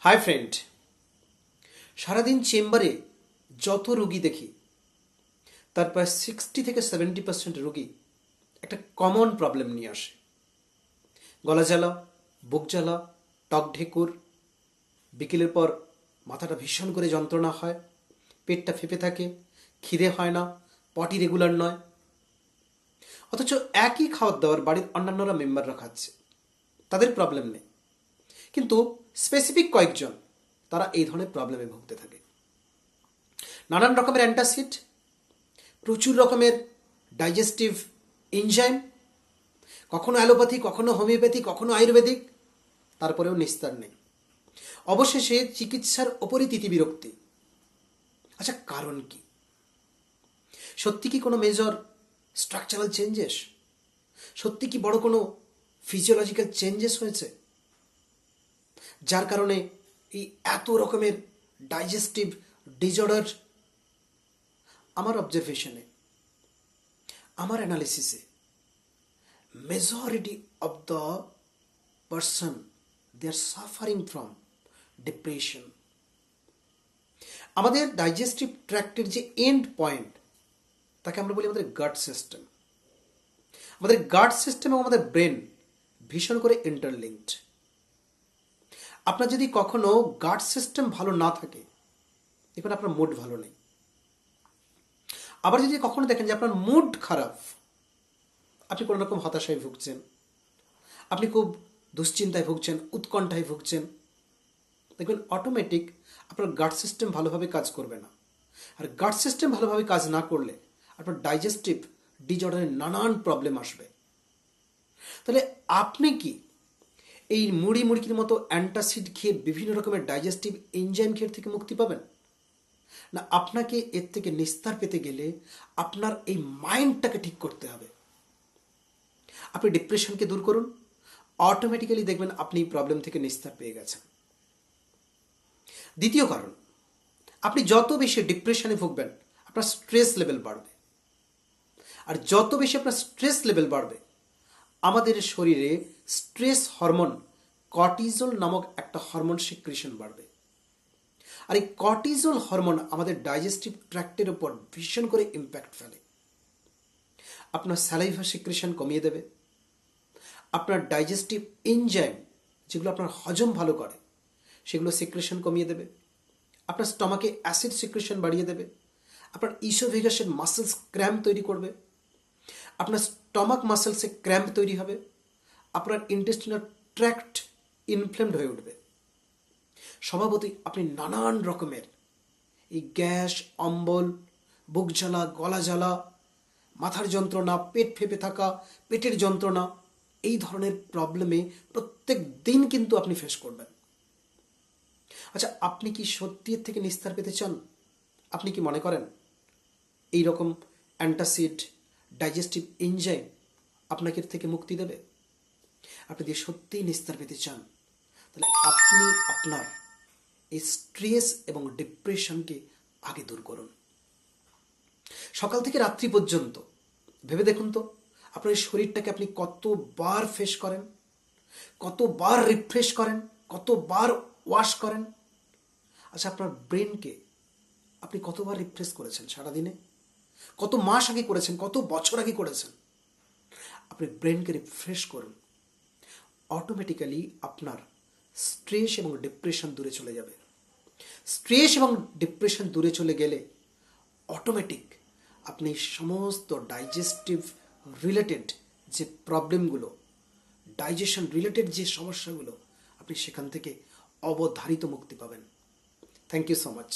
Hi friend, সারাদিন চেম্বারে যত রুগী দেখি তার প্রায় 60 থেকে 70% রুগী একটা কমন প্রবলেম নিয়ে আসে। গলা জ্বালা, বুক জ্বালা, টক ঢেকুর, বিকেলের পর মাথাটা ভীষণ করে যন্ত্রণা হয়, পেটটা ফেঁপে থাকে, খিদে হয় না, পটি রেগুলার নয়। অথচ একই খাওয়ার দাওয়ার বাড়ির অন্যান্যরা মেম্বাররা খাচ্ছে, তাদের প্রবলেম নেই। কিন্তু স্পেসিফিক কয়েকজন তারা এই ধরনের প্রবলেমে ভুগতে থাকে। নানান রকমের অ্যান্টাসিড, প্রচুর রকমের ডাইজেস্টিভ এনজাইম, কখনো অ্যালোপ্যাথি, কখনো হোমিওপ্যাথি, কখনো আয়ুর্বেদিক, তারপরেও নিস্তার নেই। অবশেষে চিকিৎসার ওপরই তিতিবিরক্তি। আচ্ছা, কারণ কি? সত্যি কি কোনো মেজর স্ট্রাকচারাল চেঞ্জেস? সত্যি কি বড় কোনো ফিজিওলজিক্যাল চেঞ্জেস হয়েছে যার কারণে এই এত রকমের ডাইজেস্টিভ ডিসঅর্ডার? আমার অবজারভেশনে, আমার অ্যানালিসিসে, majority of the person they are suffering from depression. আমাদের ডাইজেস্টিভ ট্র্যাক্টের যে এন্ড পয়েন্ট, তাকে আমরা বলি আমাদের গাট সিস্টেম। আমাদের গাট সিস্টেম এবং আমাদের ব্রেন ভীষণ করে ইন্টারলিঙ্কড। আপনার যদি কখনো গাট সিস্টেম ভালো না থাকে, দেখবেন আপনার মুড ভালো নেই। আবার যদি কখনো দেখেন যে আপনার মুড খারাপ, আপনি কোনো রকম হতাশায় ভুগছেন, আপনি খুব দুশ্চিন্তায় ভুগছেন, উৎকণ্ঠায় ভুগছেন, দেখবেন অটোমেটিক আপনার গাট সিস্টেম ভালোভাবে কাজ করবে না। আর গাট সিস্টেম ভালোভাবে কাজ না করলে আপনার ডাইজেস্টিভ ডিসঅর্ডারের নানান প্রবলেম আসবে। তাহলে আপনি কি এই মুড়ির মতো অ্যান্টাসিড খেয়ে বিভিন্ন রকমের ডাইজেস্টিভ এনজাইম খেয়ে থেকে মুক্তি পাবেন? না, আপনাকে এর থেকে নিস্তার পেতে গেলে আপনার এই মাইন্ডটাকে ঠিক করতে হবে। আপনি ডিপ্রেশনকে দূর করুন, অটোমেটিক্যালি দেখবেন আপনি এই প্রবলেম থেকে নিস্তার পেয়ে গেছেন। দ্বিতীয় কারণ, আপনি যত বেশি ডিপ্রেশনে ভুগবেন আপনার স্ট্রেস লেভেল বাড়বে। আর যত বেশি আপনার স্ট্রেস লেভেল বাড়বে, আমাদের শরীরে স্ট্রেস হরমোন কর্টিজল নামক একটা হরমোন সিক্রিশন বাড়বে। আর এই কর্টিজল হরমোন আমাদের ডাইজেস্টিভ ট্র্যাক্টের উপর ভীষণ করে ইম্প্যাক্ট ফেলে। আপনার স্যালাইভা সিক্রিশন কমিয়ে দেবে, আপনার ডাইজেস্টিভ এনজাইম যেগুলো আপনার হজম ভালো করে সেগুলো সিক্রেশন কমিয়ে দেবে, আপনার স্টমাকে অ্যাসিড সিক্রেশন বাড়িয়ে দেবে, আপনার ইসোভেগাসের মাসেলস ক্র্যাম্প তৈরি করবে, আপনার স্টমাক মাসেলসে ক্র্যাম্প তৈরি হবে, আপনার ইন্টেস্টিনাল ট্র্যাক্ট ইনফ্লেমড হয়ে উঠবে। স্বভাবতই আপনি নানান রকমের এই গ্যাস, অম্বল, বুক জ্বালা, গলা জ্বালা, মাথার যন্ত্রণা, পেট ফেঁপে থাকা, পেটের যন্ত্রণা, এই ধরনের প্রবলেমে প্রত্যেক দিন কিন্তু আপনি ফেস করবেন। আচ্ছা, আপনি কি সত্যি এর থেকে নিস্তার পেতে চান? আপনি কি মনে করেন এই রকম অ্যান্টাসিড, ডাইজেস্টিভ এনজাইম আপনাকে এর থেকে মুক্তি দেবে? আপনি যদি সত্যিই নিস্তার পেতে চান, তাহলে আপনি আপনার এই স্ট্রেস এবং ডিপ্রেশনকে আগে দূর করুন। সকাল থেকে রাত্রি পর্যন্ত ভেবে দেখুন তো, আপনার এই শরীরটাকে আপনি কতবার ফেস করেন, কতবার রিফ্রেশ করেন, কতবার ওয়াশ করেন। আচ্ছা, আপনার ব্রেনকে আপনি কতবার রিফ্রেশ করেছেন সারাদিনে? কত মাস আগে করেছেন, কত বছর আগে করেছেন? আপনি ব্রেনকে রিফ্রেশ করুন, অটোমেটিক্যালি আপনার স্ট্রেস এবং ডিপ্রেশন দূরে চলে যাবে। স্ট্রেস এবং ডিপ্রেশন দূরে চলে গেলে অটোমেটিক আপনি সমস্ত ডাইজেস্টিভ রিলেটেড যে প্রবলেমগুলো, ডাইজেশন রিলেটেড যে সমস্যাগুলো, আপনি সেখান থেকে অবধারিত মুক্তি পাবেন। Thank you so much.